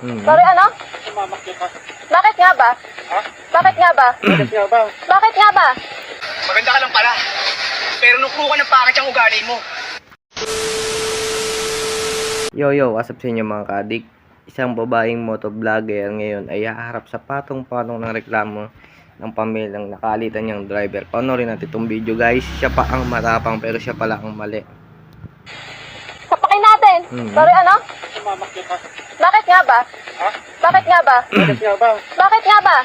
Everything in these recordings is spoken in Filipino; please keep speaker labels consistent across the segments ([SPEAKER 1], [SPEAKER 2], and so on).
[SPEAKER 1] Sorry, ano?
[SPEAKER 2] Sumamak ka.
[SPEAKER 1] Bakit nga ba?
[SPEAKER 2] Ha?
[SPEAKER 1] Bakit nga ba?
[SPEAKER 2] Bakit nga ba?
[SPEAKER 1] Bakit nga ba?
[SPEAKER 3] Maganda ka lang pala. Pero nung ka ng pangit ang ugali mo.
[SPEAKER 4] Yo, what's up sa inyo mga kaadik? Isang babaeng motovlogger ngayon ay haharap sa patong-patong ng reklamo ng pamilyang nakalitan niyang driver. Panoorin natin itong video guys. Siya pa ang matapang pero siya pala ang mali.
[SPEAKER 1] Sapakin natin. Sorry, ano?
[SPEAKER 2] Sumamak ka.
[SPEAKER 1] Bakit nga ba?
[SPEAKER 2] Ha?
[SPEAKER 1] Bakit nga ba?
[SPEAKER 2] Bakit nga ba?
[SPEAKER 1] Bakit nga ba?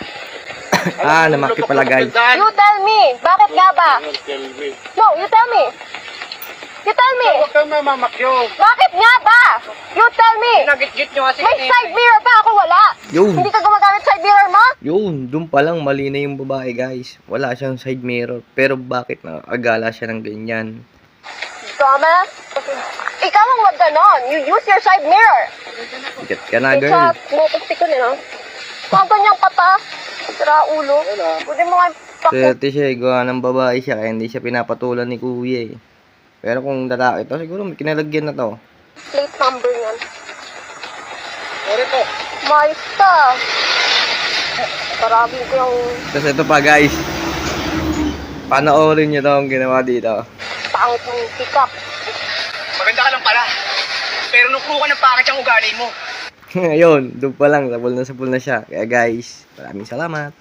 [SPEAKER 4] Namaki pala guys.
[SPEAKER 1] You tell me. Bakit nga ba? No, you tell me. You tell me.
[SPEAKER 2] Huwag kang mamamakyo.
[SPEAKER 1] Bakit nga ba? You tell me.
[SPEAKER 3] Nagit-git nyo kasi.
[SPEAKER 1] May side mirror pa ako, wala.
[SPEAKER 4] Yun.
[SPEAKER 1] Hindi ka gumagamit side mirror mo?
[SPEAKER 4] Yun, dun pa lang mali na yung babae guys. Wala siyang side mirror. Pero bakit nakagala siya ng ganyan?
[SPEAKER 1] Tama. Ikaw ang wag ganon. You use your side mirror.
[SPEAKER 4] Sikat ka na girl.
[SPEAKER 1] Sa motostick ko nila. Kung ganyan ka pa. Sira ulo. Pwede mo nga
[SPEAKER 4] Swerte siya, gawa ng babae siya kaya hindi siya pinapatulan ni kuya eh. Pero kung lalaki to, siguro may kinalagyan na to.
[SPEAKER 1] plate number yan.
[SPEAKER 2] Sorry po.
[SPEAKER 1] Mais ka. Parami ko yung
[SPEAKER 4] Tapos ito pa guys. Panoorin nyo to ang ginawa dito.
[SPEAKER 1] pangit ng pick-up.
[SPEAKER 3] Maganda ka lang pala. Pero nung ka ng pangit ang ugali mo.
[SPEAKER 4] Ngayon, doon pa lang, sabol na siya. Kaya guys, maraming salamat.